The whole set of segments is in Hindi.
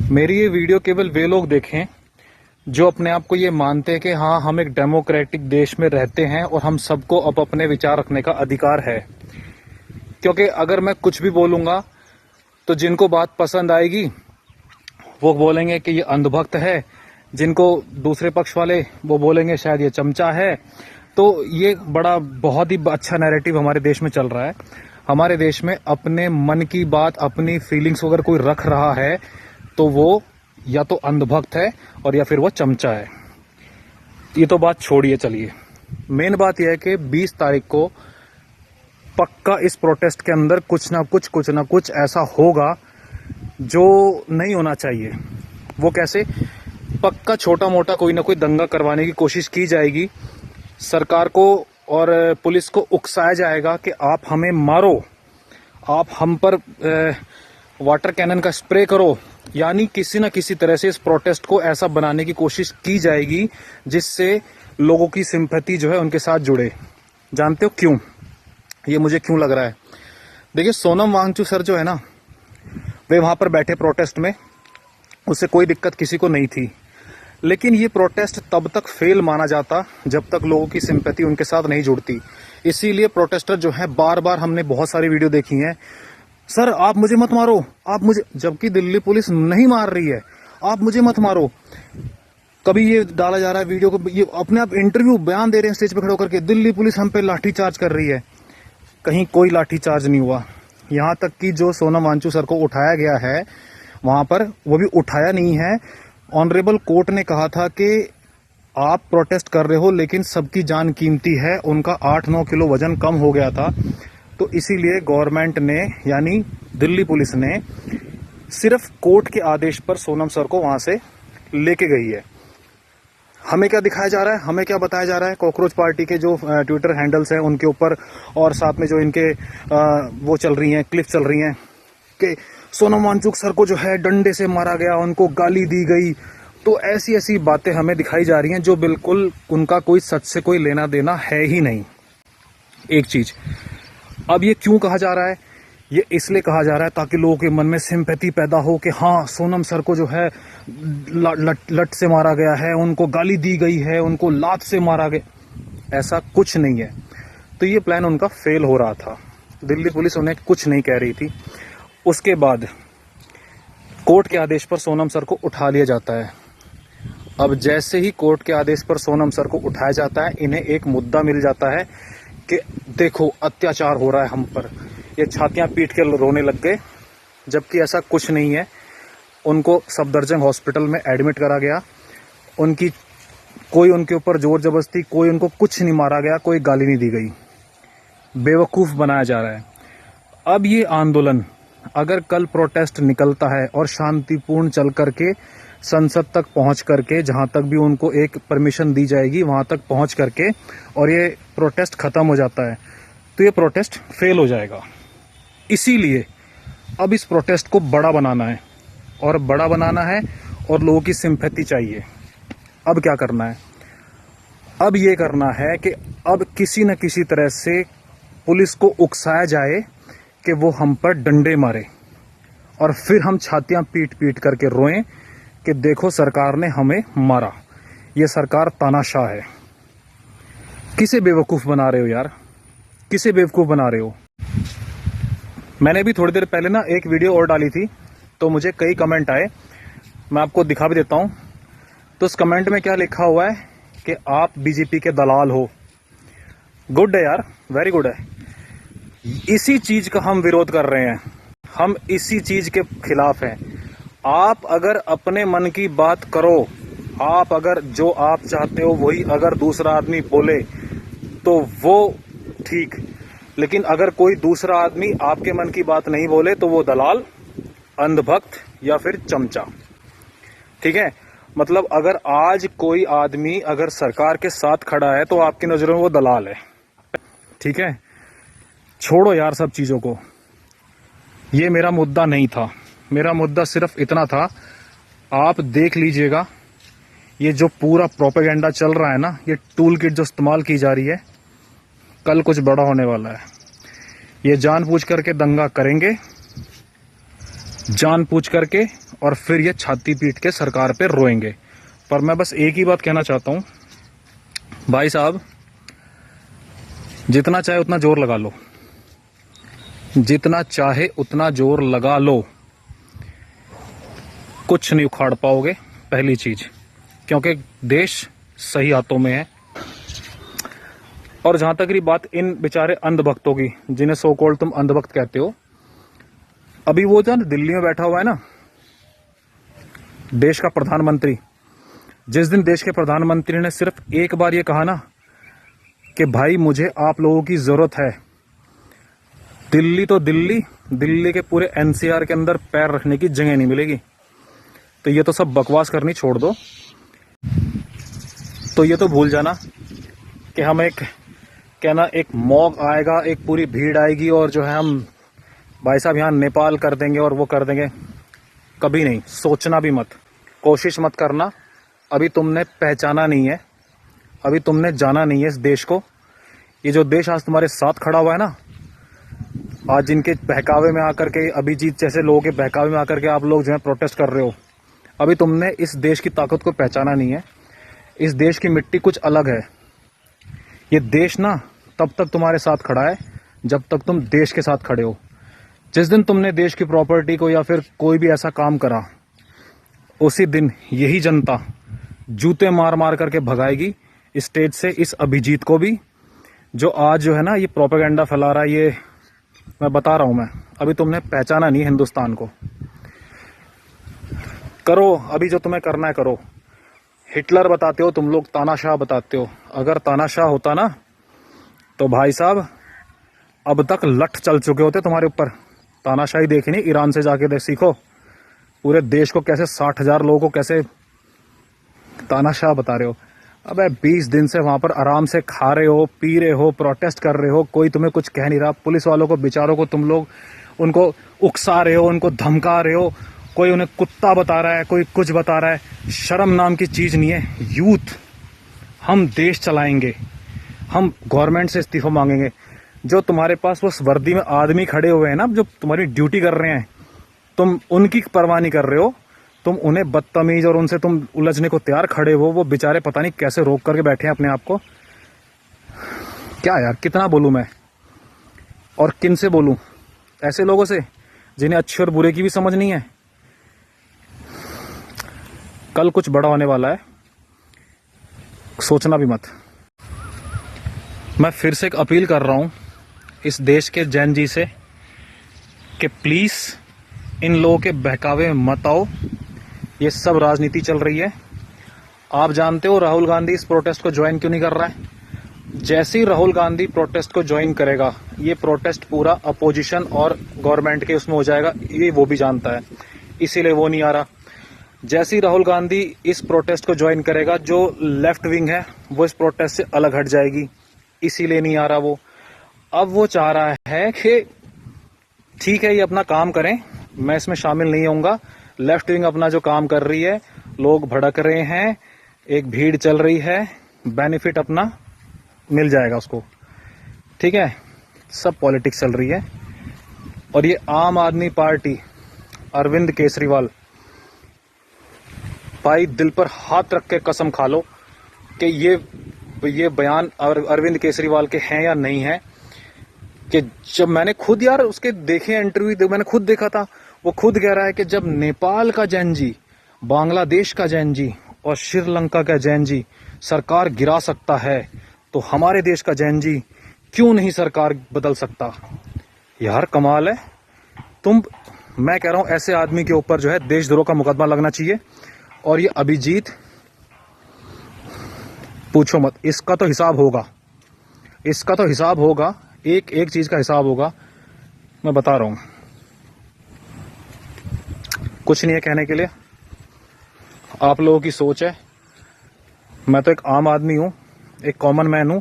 मेरी ये वीडियो केवल वे लोग देखें जो अपने आप को ये मानते हैं कि हाँ, हम एक डेमोक्रेटिक देश में रहते हैं और हम सबको अब अपने विचार रखने का अधिकार है। क्योंकि अगर मैं कुछ भी बोलूँगा तो जिनको बात पसंद आएगी वो बोलेंगे कि ये अंधभक्त है, जिनको दूसरे पक्ष वाले वो बोलेंगे शायद ये चमचा है। तो ये बहुत ही अच्छा नैरेटिव हमारे देश में चल रहा है। हमारे देश में अपने मन की बात, अपनी फीलिंग्स अगर कोई रख रहा है तो वो या तो अंधभक्त है और या फिर वो चमचा है। ये तो बात छोड़िए, चलिए मेन बात यह है कि 20 तारीख को पक्का इस प्रोटेस्ट के अंदर कुछ ना कुछ ऐसा होगा जो नहीं होना चाहिए। वो कैसे? पक्का छोटा मोटा कोई ना कोई दंगा करवाने की कोशिश की जाएगी। सरकार को और पुलिस को उकसाया जाएगा कि आप हमें मारो, आप हम पर वाटर कैनन का स्प्रे करो। यानी किसी न किसी तरह से इस प्रोटेस्ट को ऐसा बनाने की कोशिश की जाएगी जिससे लोगों की सिंपैथी जो है उनके साथ जुड़े। जानते हो क्यों? ये मुझे क्यों लग रहा है? देखिए, सोनम वांगचुक सर जो है ना, वे वहां पर बैठे प्रोटेस्ट में, उससे कोई दिक्कत किसी को नहीं थी। लेकिन ये प्रोटेस्ट तब तक फेल माना जाता जब तक लोगों की सिंपैथी उनके साथ नहीं जुड़ती। इसीलिए प्रोटेस्टर जो है, बार बार हमने बहुत सारी वीडियो देखी हैं, सर आप मुझे मत मारो, आप मुझे, जबकि दिल्ली पुलिस नहीं मार रही है, आप मुझे मत मारो। कभी ये डाला जा रहा है वीडियो को, ये अपने आप इंटरव्यू बयान दे रहे हैं स्टेज पे खड़े होकर के, दिल्ली पुलिस हम पे लाठीचार्ज कर रही है। कहीं कोई लाठीचार्ज नहीं हुआ। यहाँ तक कि जो सोनम वांगचुक सर को उठाया गया है वहां पर, वो भी उठाया नहीं है। ऑनरेबल कोर्ट ने कहा था कि आप प्रोटेस्ट कर रहे हो लेकिन सबकी जान कीमती है। उनका 8-9 किलो वजन कम हो गया था, तो इसीलिए गवर्नमेंट ने, यानी दिल्ली पुलिस ने, सिर्फ कोर्ट के आदेश पर सोनम सर को वहां से लेके गई है। हमें क्या दिखाया जा रहा है, हमें क्या बताया जा रहा है? कॉकरोच पार्टी के जो ट्विटर हैंडल्स हैं उनके ऊपर, और साथ में जो इनके वो चल रही हैं, क्लिप चल रही हैं कि सोनम वांगचुक सर को जो है डंडे से मारा गया, उनको गाली दी गई। तो ऐसी ऐसी बातें हमें दिखाई जा रही हैं जो बिल्कुल उनका कोई सच से कोई लेना देना है ही नहीं। एक चीज, अब ये क्यों कहा जा रहा है? ये इसलिए कहा जा रहा है ताकि लोगों के मन में सिंपैथी पैदा हो कि हाँ, सोनम सर को जो है लट से मारा गया है, उनको गाली दी गई है, उनको लात से मारा गया। ऐसा कुछ नहीं है। तो ये प्लान उनका फेल हो रहा था। दिल्ली पुलिस उन्हें कुछ नहीं कह रही थी। उसके बाद कोर्ट के आदेश पर सोनम सर को उठा लिया जाता है। अब जैसे ही कोर्ट के आदेश पर सोनम सर को उठाया जाता है, इन्हें एक मुद्दा मिल जाता है कि देखो अत्याचार हो रहा है हम पर। ये छातियां पीट के रोने लग गए, जबकि ऐसा कुछ नहीं है। उनको सफदरजंग हॉस्पिटल में एडमिट करा गया। कोई उनके ऊपर जोर जबरदस्ती, कोई उनको कुछ नहीं मारा गया, कोई गाली नहीं दी गई। बेवकूफ बनाया जा रहा है। अब ये आंदोलन अगर कल प्रोटेस्ट निकलता है और शांतिपूर्ण चल करके संसद तक पहुंच करके, जहां तक भी उनको एक परमिशन दी जाएगी वहां तक पहुंच करके, और ये प्रोटेस्ट खत्म हो जाता है, तो ये प्रोटेस्ट फेल हो जाएगा। इसीलिए अब इस प्रोटेस्ट को बड़ा बनाना है, और बड़ा बनाना है और लोगों की सिंपैथी चाहिए। अब क्या करना है? अब ये करना है कि अब किसी न किसी तरह से पुलिस को उकसाया जाए कि वो हम पर डंडे मारे, और फिर हम छातियां पीट पीट करके रोएं कि देखो सरकार ने हमें मारा, ये सरकार तानाशाह है। किसे बेवकूफ़ बना रहे हो यार? किसे बेवकूफ़ बना रहे हो? मैंने भी थोड़ी देर पहले ना एक वीडियो और डाली थी, तो मुझे कई कमेंट आए, मैं आपको दिखा भी देता हूं। तो उस कमेंट में क्या लिखा हुआ है कि आप बीजेपी के दलाल हो। गुड है यार, वेरी गुड है। इसी चीज का हम विरोध कर रहे हैं, हम इसी चीज के खिलाफ हैं। आप अगर अपने मन की बात करो, आप अगर जो आप चाहते हो वही अगर दूसरा आदमी बोले तो वो ठीक, लेकिन अगर कोई दूसरा आदमी आपके मन की बात नहीं बोले तो वो दलाल, अंधभक्त या फिर चमचा। ठीक है? मतलब अगर आज कोई आदमी अगर सरकार के साथ खड़ा है तो आपकी नजरों में वो दलाल है। ठीक है? छोड़ो यार सब चीजों को। ये मेरा मुद्दा नहीं था। मेरा मुद्दा सिर्फ इतना था, आप देख लीजिएगा ये जो पूरा प्रोपेगेंडा चल रहा है ना, ये टूल किट जो इस्तेमाल की जा रही है, कल कुछ बड़ा होने वाला है। ये जानबूझ करके दंगा करेंगे, जानबूझ करके, और फिर ये छाती पीट के सरकार पे रोएंगे। पर मैं बस एक ही बात कहना चाहता हूं, भाई साहब, जितना चाहे उतना जोर लगा लो, जितना चाहे उतना जोर लगा लो, कुछ नहीं उखाड़ पाओगे, पहली चीज, क्योंकि देश सही हाथों में है। और जहां तक रही बात इन बेचारे अंधभक्तों की, जिन्हें सो कॉल्ड तुम अंधभक्त कहते हो, अभी वो जो दिल्ली में बैठा हुआ है ना, देश का प्रधानमंत्री, जिस दिन देश के प्रधानमंत्री ने सिर्फ एक बार ये कहा ना कि भाई मुझे आप लोगों की जरूरत है, दिल्ली तो दिल्ली के पूरे एनसीआर के अंदर पैर रखने की जगह नहीं मिलेगी। तो ये तो सब बकवास करनी छोड़ दो। तो ये तो भूल जाना कि हम एक मॉक आएगा, एक पूरी भीड़ आएगी और जो है हम भाई साहब यहाँ नेपाल कर देंगे और वो कर देंगे। कभी नहीं, सोचना भी मत, कोशिश मत करना। अभी तुमने पहचाना नहीं है, अभी तुमने जाना नहीं है इस देश को। ये जो देश आज तुम्हारे साथ खड़ा हुआ है ना, आज जिनके बहकावे में आकर के, अभिजीत जैसे लोगों के बहकावे में आकर के आप लोग जो है प्रोटेस्ट कर रहे हो, अभी तुमने इस देश की ताकत को पहचाना नहीं है। इस देश की मिट्टी कुछ अलग है। ये देश ना तब तक तुम्हारे साथ खड़ा है जब तक तुम देश के साथ खड़े हो। जिस दिन तुमने देश की प्रॉपर्टी को या फिर कोई भी ऐसा काम करा, उसी दिन यही जनता जूते मार मार करके भगाएगी स्टेज से इस अभिजीत को भी, जो आज जो है ना ये प्रोपेगेंडा फैला रहा है। ये मैं बता रहा हूं, मैं अभी तुमने पहचाना नहीं हिंदुस्तान को। करो अभी जो तुम्हें करना है करो। हिटलर बताते हो तुम लोग, तानाशाह बताते हो। अगर तानाशाह होता ना तो भाई साहब अब तक लठ चल चुके होते तुम्हारे ऊपर। तानाशाही देखी नहीं, ईरान से जाके सीखो। पूरे देश को कैसे 60,000 लोगों को कैसे तानाशाह बता रहे हो। अबे 20 दिन से वहां पर आराम से खा रहे हो, पी रहे हो, प्रोटेस्ट कर रहे हो, कोई तुम्हें कुछ कह नहीं रहा। पुलिस वालों को बेचारों को तुम लोग उनको उकसा रहे हो, उनको धमका रहे हो, कोई उन्हें कुत्ता बता रहा है, कोई कुछ बता रहा है। शर्म नाम की चीज नहीं है। यूथ, हम देश चलाएंगे, हम गवर्नमेंट से इस्तीफा मांगेंगे। जो तुम्हारे पास उस वर्दी में आदमी खड़े हुए हैं ना, जो तुम्हारी ड्यूटी कर रहे हैं, तुम उनकी परवाह नहीं कर रहे हो। तुम उन्हें बदतमीज और उनसे तुम उलझने को तैयार खड़े हो। वो बेचारे पता नहीं कैसे रोक करके बैठे हैं अपने आप को। क्या यार, कितना बोलूं मैं और किन से बोलूं? ऐसे लोगों से जिन्हें अच्छे और बुरे की भी समझ नहीं है। कल कुछ बड़ा होने वाला है, सोचना भी मत। मैं फिर से एक अपील कर रहा हूं इस देश के जैन जी से कि प्लीज इन लोगों के बहकावे में मत आओ। ये सब राजनीति चल रही है। आप जानते हो राहुल गांधी इस प्रोटेस्ट को ज्वाइन क्यों नहीं कर रहा है? जैसे ही राहुल गांधी प्रोटेस्ट को ज्वाइन करेगा, ये प्रोटेस्ट पूरा अपोजिशन और गवर्नमेंट के उसमें हो जाएगा। ये वो भी जानता है, इसीलिए वो नहीं आ रहा। जैसे ही राहुल गांधी इस प्रोटेस्ट को ज्वाइन करेगा, जो लेफ्ट विंग है वो इस प्रोटेस्ट से अलग हट जाएगी, इसीलिए नहीं आ रहा वो। अब वो चाह रहा है कि ठीक है ये अपना काम करें, मैं इसमें शामिल नहीं होऊंगा। लेफ्ट विंग अपना जो काम कर रही है, लोग भड़क रहे हैं, एक भीड़ चल रही है, बेनिफिट अपना मिल जाएगा उसको। ठीक है, सब पॉलिटिक्स चल रही है। और ये आम आदमी पार्टी, अरविंद केजरीवाल, भाई दिल पर हाथ रख के कसम खा लो कि ये बयान अरविंद केजरीवाल के हैं या नहीं है। कि जब मैंने खुद यार उसके देखे इंटरव्यू, मैंने खुद देखा था, वो खुद कह रहा है कि जब नेपाल का जैन जी, बांग्लादेश का जैन जी और श्रीलंका का जैन जी सरकार गिरा सकता है, तो हमारे देश का जैन जी क्यों नहीं सरकार बदल सकता। यार कमाल है। मैं कह रहा हूं ऐसे आदमी के ऊपर जो है देशद्रोह का मुकदमा लगना चाहिए। और ये अभिजीत, पूछो मत, इसका तो हिसाब होगा, इसका तो हिसाब होगा, एक एक चीज का हिसाब होगा। मैं बता रहा हूं, कुछ नहीं है कहने के लिए, आप लोगों की सोच है। मैं तो एक आम आदमी हूं, एक कॉमन मैन हूं।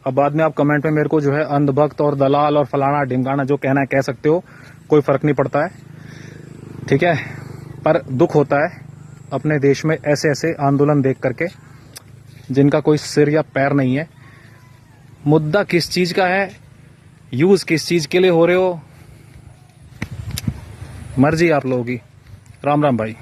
अब बाद में आप कमेंट में मेरे को जो है अंधभक्त और दलाल और फलाना ढिमकाना जो कहना है कह सकते हो, कोई फर्क नहीं पड़ता है। ठीक है, पर दुख होता है अपने देश में ऐसे ऐसे आंदोलन देख करके जिनका कोई सिर या पैर नहीं है। मुद्दा किस चीज का है, यूज किस चीज के लिए हो रहे हो, मर्जी आप लोगों की। राम राम भाई।